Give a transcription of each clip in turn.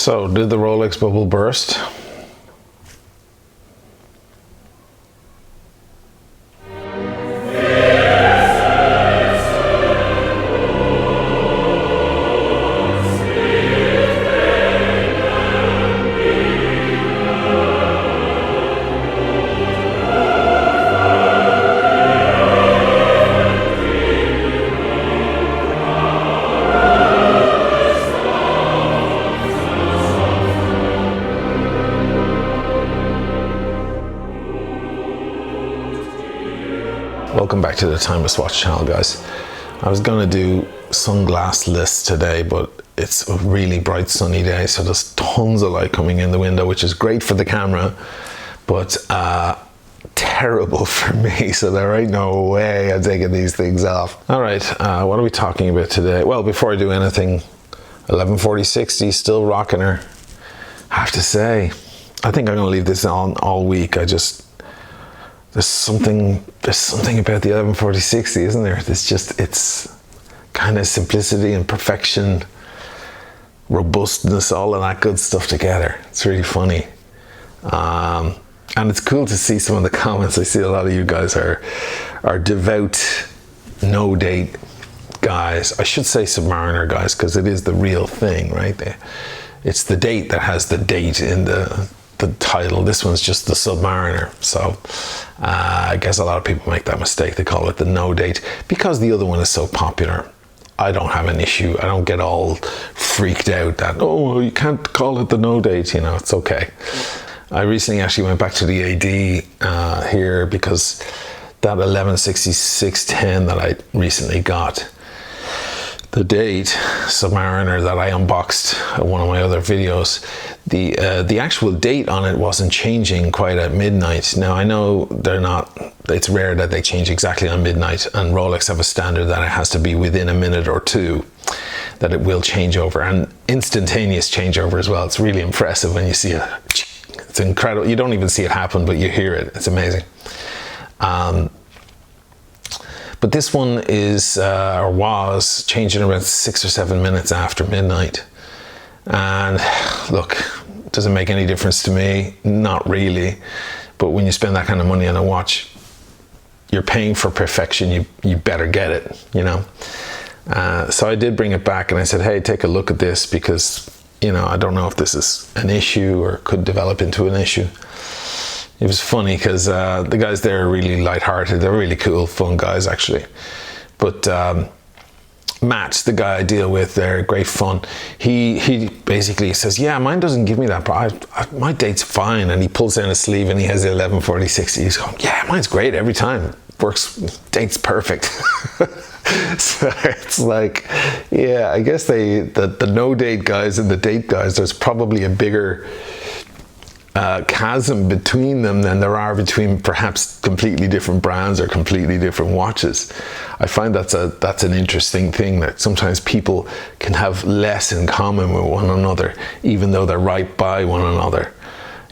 So, did the Rolex bubble burst? Welcome back to the Timeless Watch channel, guys. I was gonna do sunglass lists today, but it's a really bright sunny day, so there's tons of light coming in the window, which is great for the camera, but terrible for me, so there ain't no way I'm taking these things off. All right, what are we talking about today? Well, before I do anything, 114060 still rocking her. I have to say, I think I'm gonna leave this on all week. There's something about the 114060, isn't there? It's kind of simplicity and perfection, robustness, all of that good stuff together. It's really funny. And it's cool to see some of the comments. I see a lot of you guys are devout no date guys. I should say Submariner guys, because it is the real thing, right? It's the date that has the date in the title. This one's just the Submariner. So I guess a lot of people make that mistake. They call it the no date because the other one is so popular. I don't have an issue. I don't get all freaked out that, oh, you can't call it the no date, you know, it's okay. I recently actually went back to the AD here because that 116610 that I recently got, the date Submariner that I unboxed in one of my other videos, the actual date on it wasn't changing quite at midnight. Now I know it's rare that they change exactly on midnight, and Rolex have a standard that it has to be within a minute or two that it will change over, and instantaneous changeover as well. It's really impressive when you see it. It's incredible. You don't even see it happen, but you hear it. It's amazing. But this one is, or was, changing around 6 or 7 minutes after midnight. And look, does it make any difference to me? Not really. But when you spend that kind of money on a watch, you're paying for perfection, you better get it, you know? So I did bring it back and I said, hey, take a look at this because, you know, I don't know if this is an issue or could develop into an issue. It was funny because the guys there are really lighthearted. They're really cool, fun guys actually. But Matt, the guy I deal with, they're great fun. He basically says, yeah, mine doesn't give me that, but my date's fine. And he pulls down his sleeve and he has the 114060. He's going, yeah, mine's great every time. Works, date's perfect. So it's like, yeah, I guess the no date guys and the date guys, there's probably a bigger chasm between them than there are between perhaps completely different brands or completely different watches. I find that's an interesting thing, that sometimes people can have less in common with one another even though they're right by one another.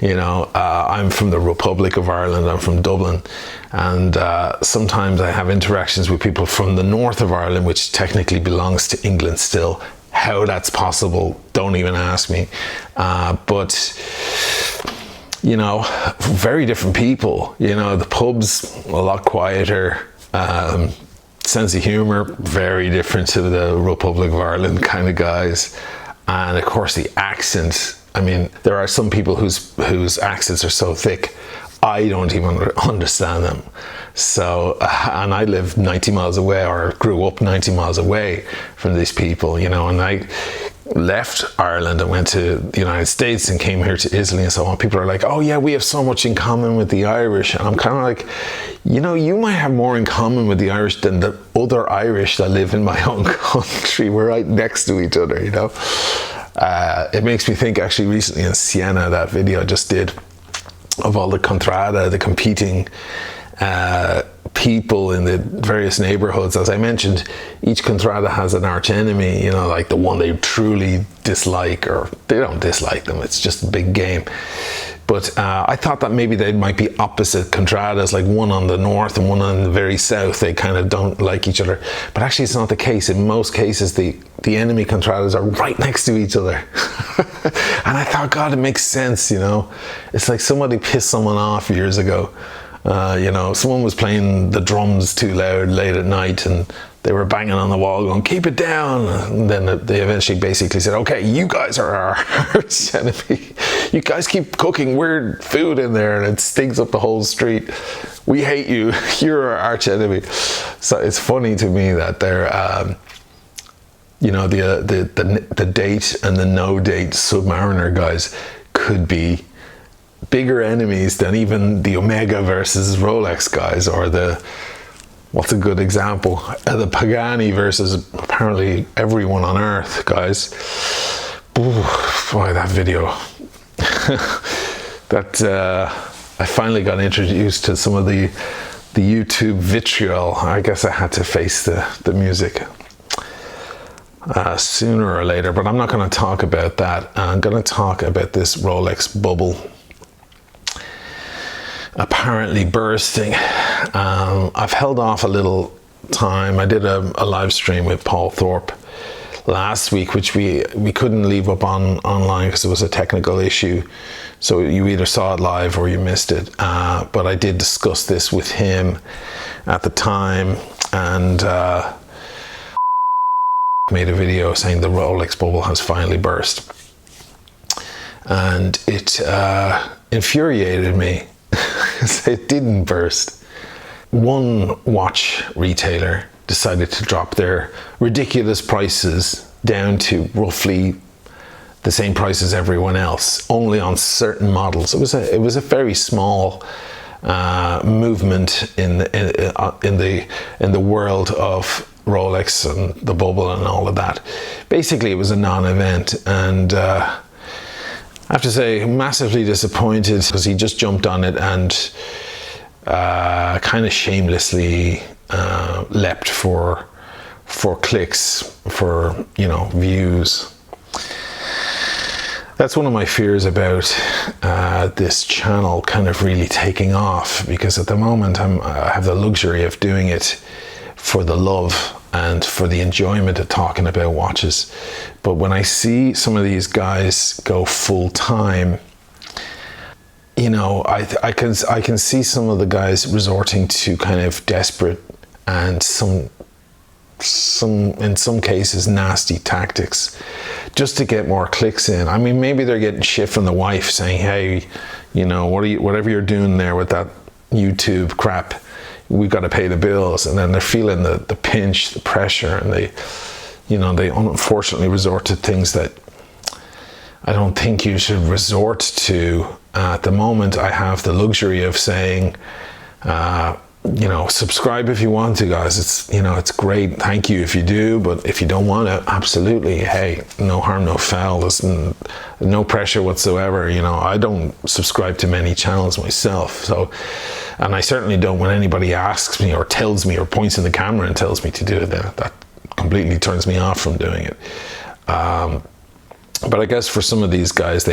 You know, I'm from the Republic of Ireland, I'm from Dublin, and sometimes I have interactions with people from the north of Ireland, which technically belongs to England still. How that's possible, don't even ask me. But you know, very different people. You know, the pub's a lot quieter, sense of humor very different to the Republic of Ireland kind of guys, and of course the accent. I mean, there are some people whose accents are so thick I don't even understand them. So, and I live 90 miles away, or grew up 90 miles away from these people, you know, and I left Ireland and went to the United States and came here to Italy and so on. People are like, oh yeah, we have so much in common with the Irish. And I'm kind of like, you know, you might have more in common with the Irish than the other Irish that live in my own country. We're right next to each other, you know. It makes me think, actually, recently in Siena, that video I just did of all the contrada, the competing people in the various neighborhoods. As I mentioned, each contrada has an arch enemy, you know, like the one they truly dislike, or they don't dislike them, it's just a big game. But I thought that maybe they might be opposite contradas, like one on the north and one on the very south. They kind of don't like each other. But actually it's not the case. In most cases, the enemy contradas are right next to each other. And I thought, God, it makes sense, you know. It's like somebody pissed someone off years ago. You know, someone was playing the drums too loud late at night and they were banging on the wall going, keep it down. And then they eventually basically said, okay, you guys are our arch enemy. You guys keep cooking weird food in there and it stinks up the whole street. We hate you. You're our arch enemy. So it's funny to me that they're, you know, the date and the no date Submariner guys could be bigger enemies than even the Omega versus Rolex guys, or the, what's a good example? The Pagani versus apparently everyone on earth guys. Ooh, boy, that video. I finally got introduced to some of the YouTube vitriol. I guess I had to face the music sooner or later, but I'm not going to talk about that. I'm going to talk about this Rolex bubble apparently bursting. I've held off a little time. I did a live stream with Paul Thorpe last week, which we couldn't leave up online because it was a technical issue. So you either saw it live or you missed it. But I did discuss this with him at the time, and made a video saying the Rolex bubble has finally burst. And it infuriated me. It didn't burst. One watch retailer decided to drop their ridiculous prices down to roughly the same price as everyone else, only on certain models. It was a very small movement in the world of Rolex and the bubble and all of that. Basically, it was a non-event, and I have to say, massively disappointed because he just jumped on it and kind of shamelessly leapt for clicks, for, you know, views. That's one of my fears about this channel kind of really taking off, because at the moment I have the luxury of doing it for the love and for the enjoyment of talking about watches. But when I see some of these guys go full time, you know, I can see some of the guys resorting to kind of desperate and some in some cases nasty tactics just to get more clicks in. I mean, maybe they're getting shit from the wife saying, hey, you know, whatever you're doing there with that YouTube crap, we've got to pay the bills. And then they're feeling the pinch, the pressure, and they unfortunately resort to things that I don't think you should resort to. At the moment, I have the luxury of saying, you know, subscribe if you want to, guys. It's, you know, it's great. Thank you if you do, but if you don't want to, absolutely, hey, no harm, no foul. There's no pressure whatsoever. You know, I don't subscribe to many channels myself, so, and I certainly don't when anybody asks me or tells me or points in the camera and tells me to do it. That completely turns me off from doing it. But I guess for some of these guys,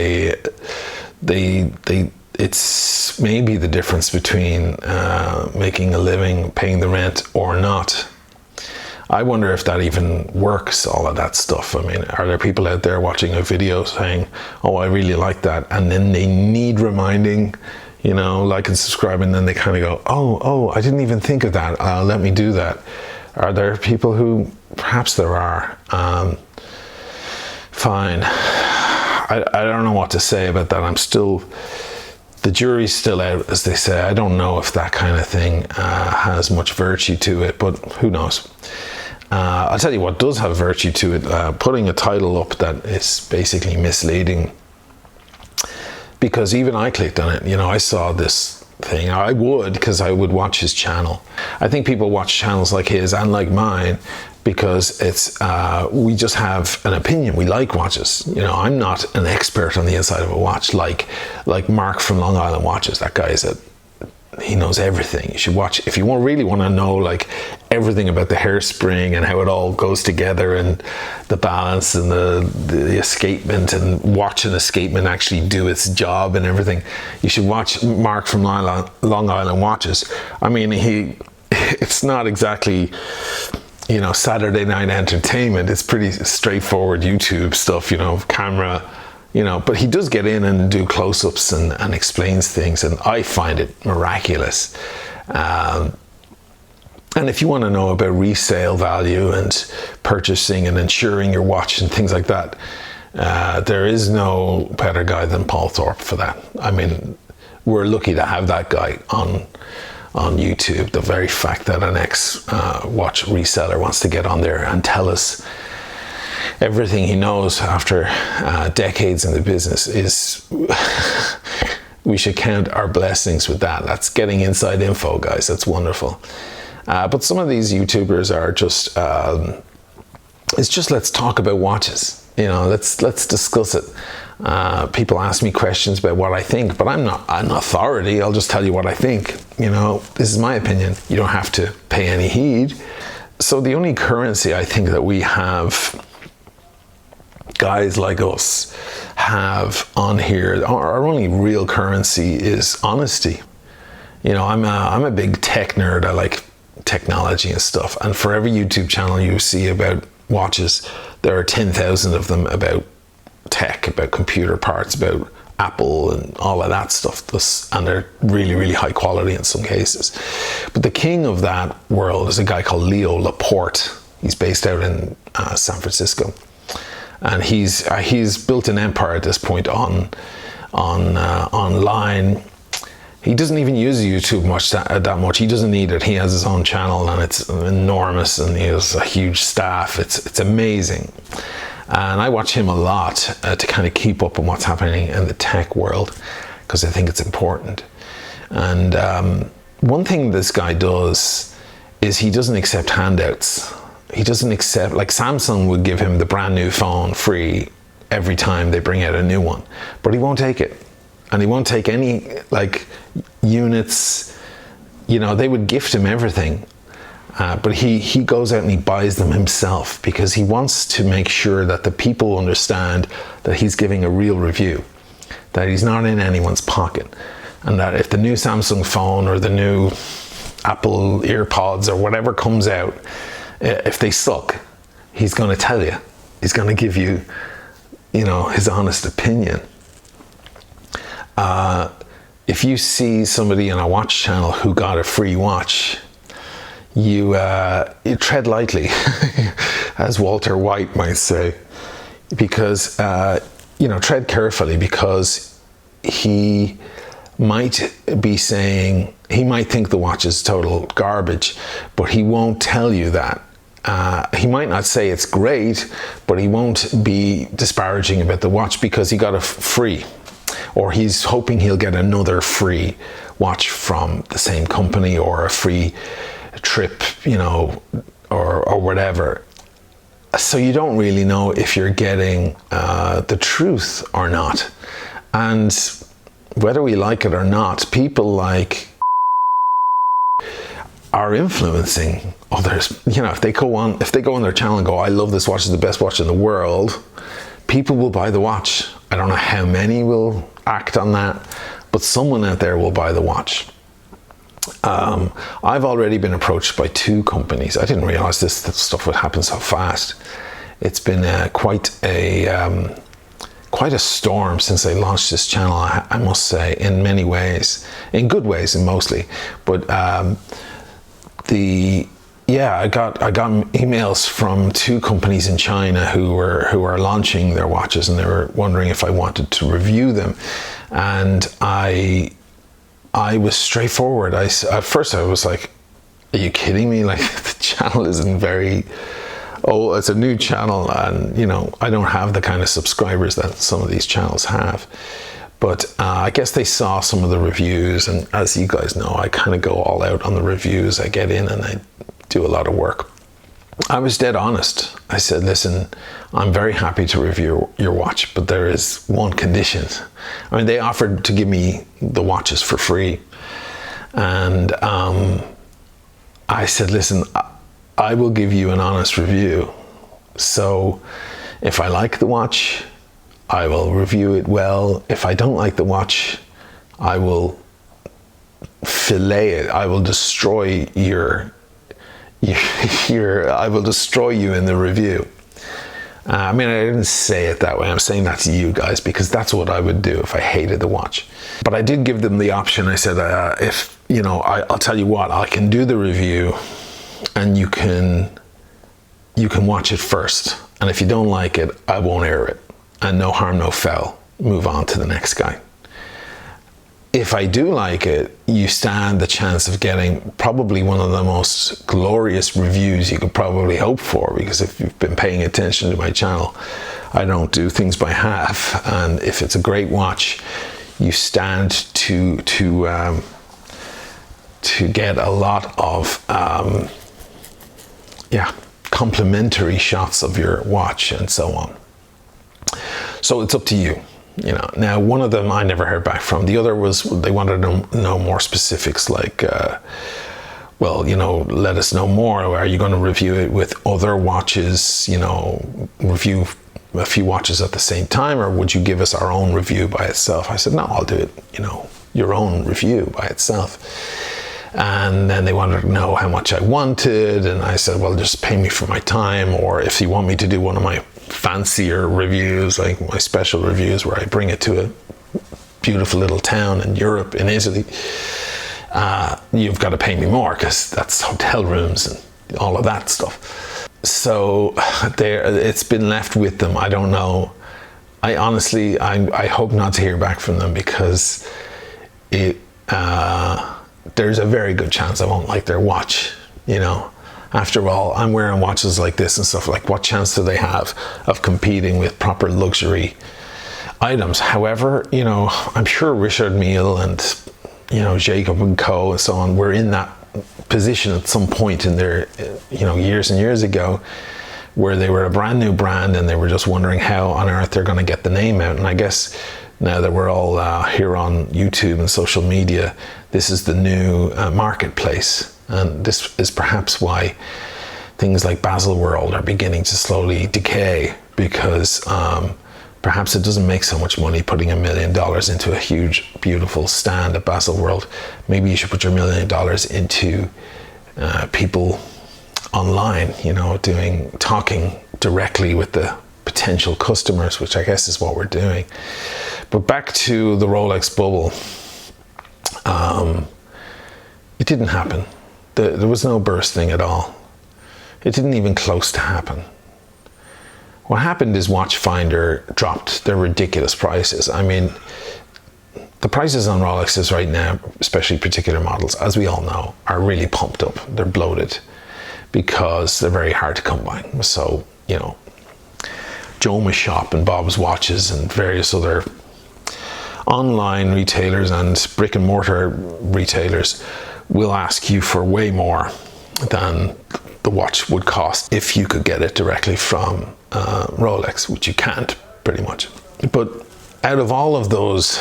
it's maybe the difference between making a living, paying the rent, or not. I wonder if that even works, all of that stuff. I mean, are there people out there watching a video saying, oh, I really like that, and then they need reminding, you know, like and subscribe, and then they kind of go, oh, I didn't even think of that, let me do that. Are there people who, perhaps there are, fine. I don't know what to say about that. The jury's still out, as they say. I don't know if that kind of thing has much virtue to it, but who knows. I'll tell you what does have virtue to it, putting a title up that is basically misleading. Because even I clicked on it, you know, I saw this thing. I would, because I would watch his channel. I think people watch channels like his and like mine because it's we just have an opinion. We like watches. You know, I'm not an expert on the inside of a watch like Mark from Long Island Watches. That guy he knows everything. You should watch if you really want to know like everything about the hairspring and how it all goes together, and the balance and the escapement, and watch an escapement actually do its job and everything. You should watch Mark from Long Island Watches. I mean, it's not exactly, you know, Saturday night entertainment. It's pretty straightforward YouTube stuff, you know, camera, you know, but he does get in and do close-ups and explains things, and I find it miraculous. And if you want to know about resale value and purchasing and insuring your watch and things like that, there is no better guy than Paul Thorpe for that. I mean, we're lucky to have that guy on YouTube. The very fact that an ex-watch reseller wants to get on there and tell us everything he knows after decades in the business is... we should count our blessings with that. That's getting inside info, guys. That's wonderful. But some of these YouTubers are just, it's just, let's talk about watches. You know, let's discuss it. People ask me questions about what I think, but I'm not an authority. I'll just tell you what I think. You know, this is my opinion. You don't have to pay any heed. So the only currency I think that we have, guys like us have on here, our only real currency is honesty. You know, I'm a big tech nerd. I like technology and stuff, and for every YouTube channel you see about watches, there are 10,000 of them about tech, about computer parts, about Apple and all of that stuff, and they're really, really high quality in some cases. But the king of that world is a guy called Leo Laporte. He's based out in San Francisco, and he's built an empire at this point online. He doesn't even use YouTube that much. He doesn't need it. He has his own channel, and it's enormous, and he has a huge staff. It's amazing. And I watch him a lot to kind of keep up on what's happening in the tech world, because I think it's important. And one thing this guy does is he doesn't accept handouts. He doesn't accept, like Samsung would give him the brand new phone free every time they bring out a new one, but he won't take it. And he won't take any, like, units. You know, they would gift him everything. But he goes out and he buys them himself, because he wants to make sure that the people understand that he's giving a real review, that he's not in anyone's pocket. And that if the new Samsung phone or the new Apple EarPods or whatever comes out, if they suck, he's going to tell you. He's going to give you, you know, his honest opinion. If you see somebody on a watch channel who got a free watch, you tread lightly, as Walter White might say, because, you know, tread carefully, because he might be saying, he might think the watch is total garbage, but he won't tell you that. He might not say it's great, but he won't be disparaging about the watch because he got it free. Or he's hoping he'll get another free watch from the same company, or a free trip, you know, or whatever. So you don't really know if you're getting the truth or not. And whether we like it or not, people like are influencing others. You know, if they go on their channel and go, I love this watch, it's the best watch in the world, people will buy the watch. I don't know how many will act on that, but someone out there will buy the watch. I've already been approached by 2 companies. I didn't realize this stuff would happen so fast. It's been quite a storm since I launched this channel, I must say, in many ways, in good ways and mostly. But I got emails from 2 companies in China who are launching their watches, and they were wondering if I wanted to review them. And I was straightforward. At first I was like, are you kidding me? Like, the channel isn't it's a new channel, and, you know, I don't have the kind of subscribers that some of these channels have. But I guess they saw some of the reviews, and as you guys know, I kind of go all out on the reviews. I get in and I do a lot of work. I was dead honest. I said, listen, I'm very happy to review your watch, but there is one condition. I mean, they offered to give me the watches for free. And I said, listen, I will give you an honest review. So if I like the watch, I will review it well. If I don't like the watch, I will fillet it. I will destroy I will destroy you in the review. I mean, I didn't say it that way. I'm saying that to you guys because that's what I would do if I hated the watch. But I did give them the option. I said, if, you know, I'll tell you what, I can do the review and you can watch it first. And if you don't like it, I won't air it. And no harm, no foul. Move on to the next guy. If I do like it, you stand the chance of getting probably one of the most glorious reviews you could probably hope for, because if you've been paying attention to my channel, I don't do things by half. And if it's a great watch, you stand to get a lot of complimentary shots of your watch and so on. So it's up to you. You know, now one of them I never heard back from. The other was they wanted to know more specifics, like, well, you know, let us know more. Are you going to review it with other watches? You know, review a few watches at the same time, or would you give us our own review by itself? I said, no, I'll do it. You know, your own review by itself. And then they wanted to know how much I wanted, and I said, well, just pay me for my time, or if you want me to do one of my fancier reviews, like my special reviews where I bring it to a beautiful little town in Europe, in Italy, you've got to pay me more because that's hotel rooms and all of that stuff. So it's been left with them. I don't know. I honestly hope not to hear back from them, because there's a very good chance I won't like their watch, you know. After all, I'm wearing watches like this and stuff. Like, what chance do they have of competing with proper luxury items? However, you know, I'm sure Richard Mille and, you know, Jacob and Co. and so on were in that position at some point in their, you know, years and years ago, where they were a brand new brand and they were just wondering how on earth they're going to get the name out. And I guess now that we're all here on YouTube and social media, this is the new marketplace. And this is perhaps why things like Baselworld are beginning to slowly decay, because perhaps it doesn't make so much money putting $1 million into a huge, beautiful stand at Baselworld. Maybe you should put your $1 million into people online, you know, talking directly with the potential customers, which I guess is what we're doing. But back to the Rolex bubble, it didn't happen. There was no bursting at all. It didn't even close to happen. What happened is Watchfinder dropped their ridiculous prices. I mean, the prices on Rolexes right now, especially particular models, as we all know, are really pumped up. They're bloated because they're very hard to come by. So, you know, Joma's Shop and Bob's Watches and various other online retailers and brick and mortar retailers will ask you for way more than the watch would cost if you could get it directly from Rolex, which you can't, pretty much. But out of all of those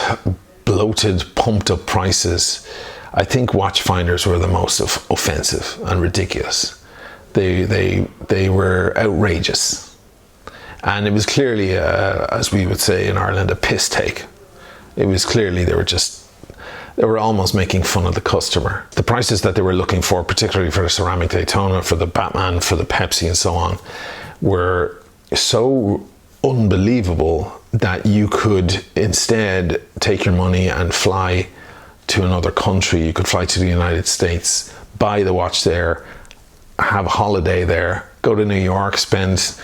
bloated, pumped up prices, I think Watchfinders were the most offensive and ridiculous. They were outrageous. And it was clearly, as we would say in Ireland, a piss take. It was clearly they were almost making fun of the customer. The prices that they were looking for, particularly for the ceramic Daytona, for the Batman, for the Pepsi and so on, were so unbelievable that you could instead take your money and fly to another country. You could fly to the United States, buy the watch there, have a holiday there, go to New York, spend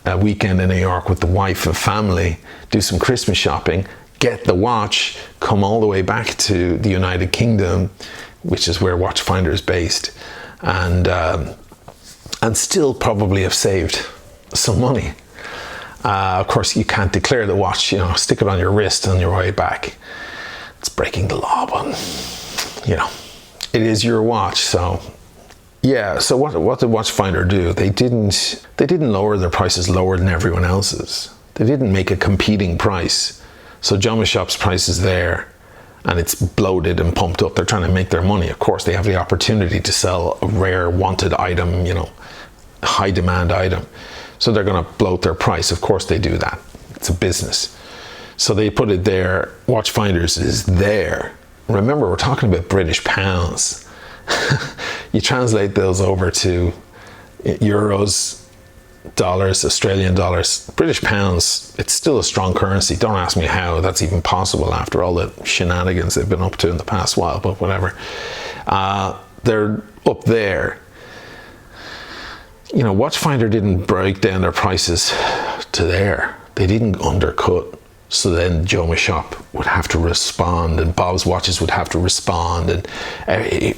a weekend in New York with the wife and family, do some Christmas shopping, get the watch, come all the way back to the United Kingdom, which is where Watchfinder is based, and still probably have saved some money. Of course, you can't declare the watch, you know, stick it on your wrist on your way back. It's breaking the law, but, you know, it is your watch. So yeah, so what did Watchfinder do? They didn't lower their prices lower than everyone else's. They didn't make a competing price. So Joma Shop's price is there and it's bloated and pumped up. They're trying to make their money. Of course, they have the opportunity to sell a rare wanted item, you know, high demand item. So they're going to bloat their price. Of course they do that. It's a business. So they put it there. Watchfinders is there. Remember, we're talking about British pounds. You translate those over to euros, dollars, Australian dollars, British pounds, it's still a strong currency. Don't ask me how that's even possible after all the shenanigans they've been up to in the past while, but whatever. They're up there. You know, Watchfinder didn't break down their prices to there. They didn't undercut. So then Joma Shop would have to respond, and Bob's Watches would have to respond, and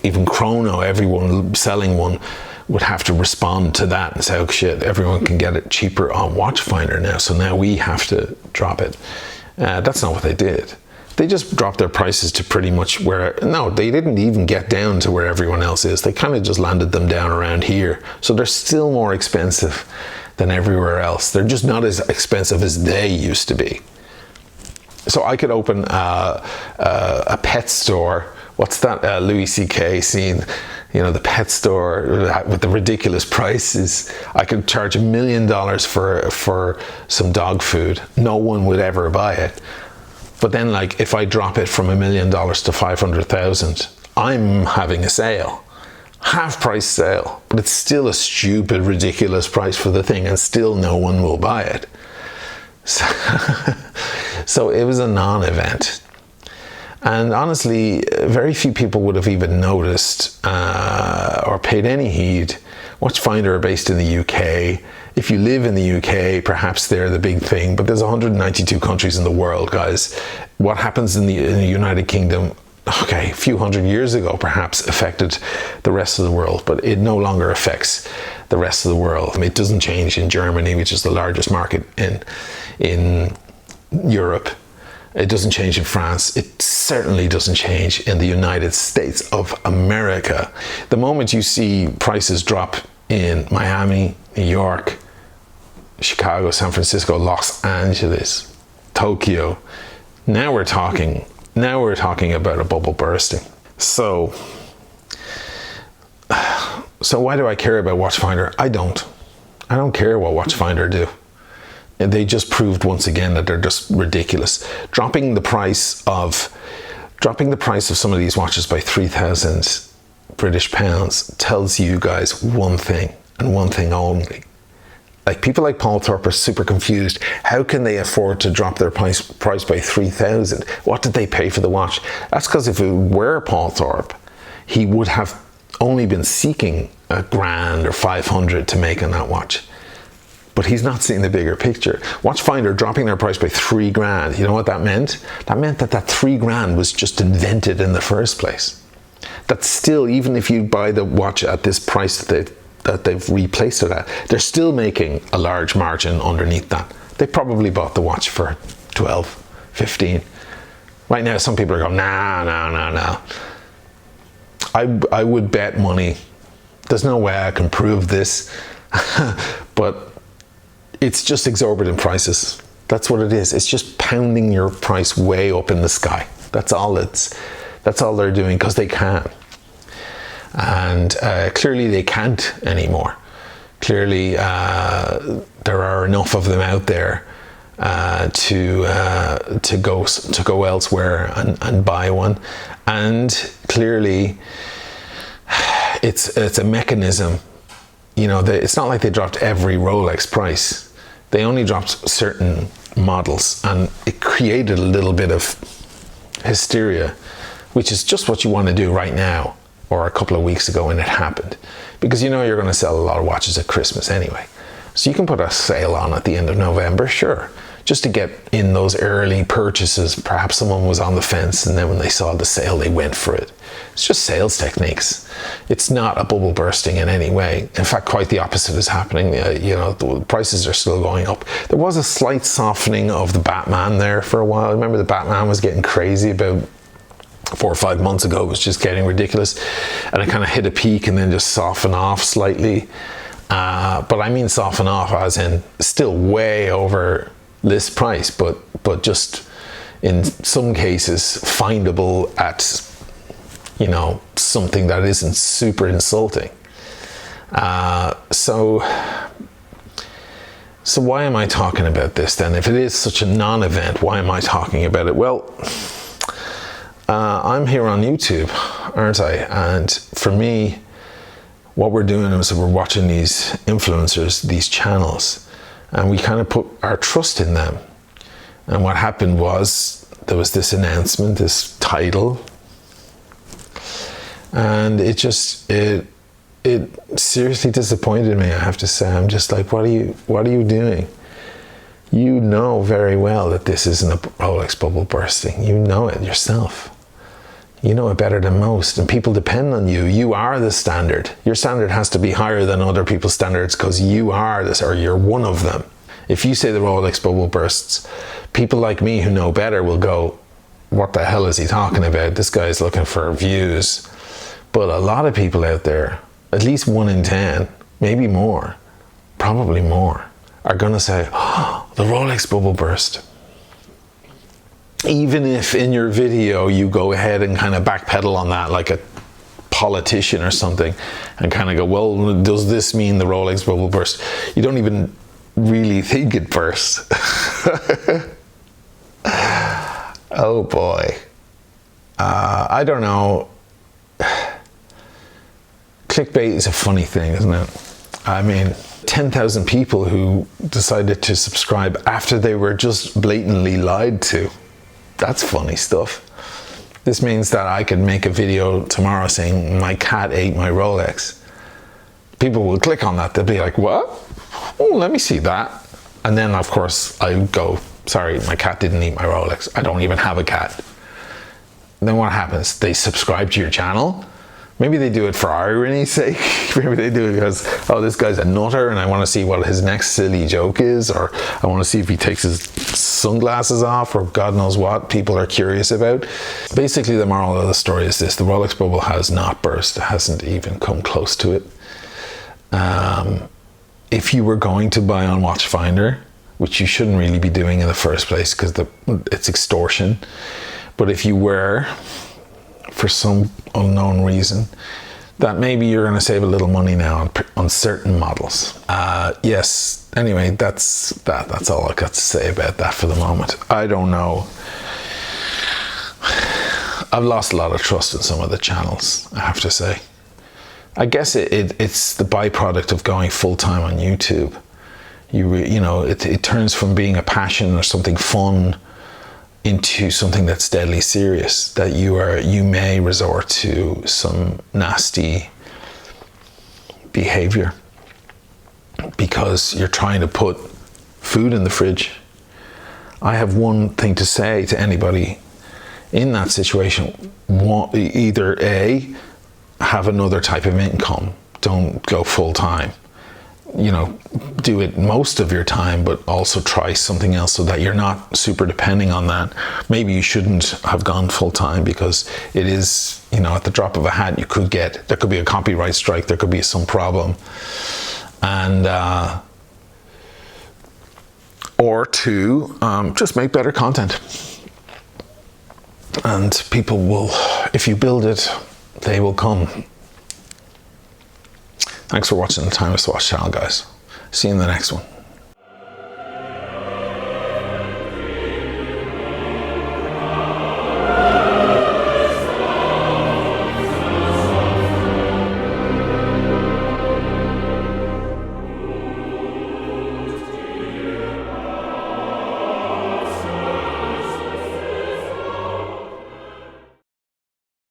even Chrono, everyone selling one, would have to respond to that and say, oh shit, everyone can get it cheaper on Watchfinder now, so now we have to drop it. That's not what they did. They just dropped their prices to pretty much where, no, they didn't even get down to where everyone else is. They kind of just landed them down around here. So they're still more expensive than everywhere else. They're just not as expensive as they used to be. So I could open a pet store. What's that Louis C.K. scene? You know, the pet store with the ridiculous prices. I could charge $1 million for some dog food. No one would ever buy it. But then, like, if I drop it from $1 million to 500,000, I'm having a sale, half price sale. But it's still a stupid, ridiculous price for the thing, and still no one will buy it. So it was a non-event. And honestly, very few people would have even noticed or paid any heed. Watchfinder are based in the UK. If you live in the UK, perhaps they're the big thing, but there's 192 countries in the world, guys. What happens in the United Kingdom, okay, a few hundred years ago perhaps affected the rest of the world, but it no longer affects the rest of the world. I mean, it doesn't change in Germany, which is the largest market in Europe. It doesn't change in France. It certainly doesn't change in the United States of America. The moment you see prices drop in Miami, New York, Chicago, San Francisco, Los Angeles, Tokyo, now we're talking about a bubble bursting. So why do I care about Watchfinder? I don't care what Watchfinder do. And they just proved once again that they're just ridiculous. Dropping the price of some of these watches by 3,000 British pounds tells you guys one thing and one thing only. Like, people like Paul Thorpe are super confused. How can they afford to drop their price by 3,000? What did they pay for the watch? That's because if it were Paul Thorpe, he would have only been seeking $1,000 or 500 to make on that watch. But he's not seeing the bigger picture. Watchfinder dropping their price by $3,000. You know what that meant? That meant that $3,000 was just invented in the first place. That's still, even if you buy the watch at this price that they've replaced it at, they're still making a large margin underneath that. They probably bought the watch for 12, 15. Right now, some people are going, no. I would bet money. There's no way I can prove this, but it's just exorbitant prices. That's what it is. It's just pounding your price way up in the sky. That's all they're doing, because they can. And clearly they can't anymore. Clearly there are enough of them out there to go elsewhere and buy one. And clearly it's a mechanism. You know, it's not like they dropped every Rolex price. They only dropped certain models, and it created a little bit of hysteria, which is just what you want to do right now, or a couple of weeks ago when it happened, because you know you're going to sell a lot of watches at Christmas anyway. So you can put a sale on at the end of November, sure, just to get in those early purchases. Perhaps someone was on the fence, and then when they saw the sale, they went for it. It's just sales techniques. It's not a bubble bursting in any way. In fact, quite the opposite is happening. You know, the prices are still going up. There was a slight softening of the Batman there for a while. I remember the Batman was getting crazy about 4 or 5 months ago. It was just getting ridiculous, and it kind of hit a peak and then just softened off slightly. But I mean soften off as in still way over list price, but just in some cases findable at, you know, something that isn't super insulting. So why am I talking about this then? If it is such a non-event, why am I talking about it? Well, I'm here on YouTube, aren't I? And for me, what we're doing is we're watching these influencers, these channels, and we kind of put our trust in them. And what happened was there was this announcement, this title, and it seriously disappointed me, I have to say. I'm just like, what are you doing? You know very well that this isn't a Rolex bubble bursting. You know it yourself. You know it better than most, and people depend on you. You are the standard. Your standard has to be higher than other people's standards because you are this, or you're one of them. If you say the Rolex bubble bursts, people like me who know better will go, what the hell is he talking about? This guy's looking for views. But a lot of people out there, at least 1 in 10, maybe more, probably more, are gonna say, oh, the Rolex bubble burst. Even if in your video you go ahead and kind of backpedal on that like a politician or something and kind of go, well, does this mean the Rolex bubble burst? You don't even really think it burst. Oh boy. I don't know. Clickbait is a funny thing, isn't it? I mean, 10,000 people who decided to subscribe after they were just blatantly lied to. That's funny stuff. This means that I could make a video tomorrow saying my cat ate my Rolex. People will click on that. They'll be like, what? Oh, let me see that. And then of course I go, sorry, my cat didn't eat my Rolex. I don't even have a cat. Then what happens? They subscribe to your channel. Maybe they do it for irony's sake. Maybe they do it because, oh, this guy's a nutter and I want to see what his next silly joke is, or I want to see if he takes his sunglasses off, or God knows what people are curious about. Basically, the moral of the story is this: the Rolex bubble has not burst. It hasn't even come close to it. If you were going to buy on Watchfinder, which you shouldn't really be doing in the first place because it's extortion, but if you were, for some unknown reason, that maybe you're going to save a little money now on certain models. Yes, anyway, that's all I got to say about that for the moment. I don't know. I've lost a lot of trust in some of the channels, I have to say. I guess it's the byproduct of going full-time on YouTube. You know, it turns from being a passion or something fun into something that's deadly serious, that you may resort to some nasty behavior because you're trying to put food in the fridge. I have one thing to say to anybody in that situation: either A, have another type of income, don't go full-time. You know, do it most of your time, but also try something else so that you're not super depending on that. Maybe you shouldn't have gone full time because it is, you know, at the drop of a hat, there could be a copyright strike, there could be some problem. And, or two, just make better content. And people will, if you build it, they will come. Thanks for watching the Timeless Watch channel, guys. See you in the next one.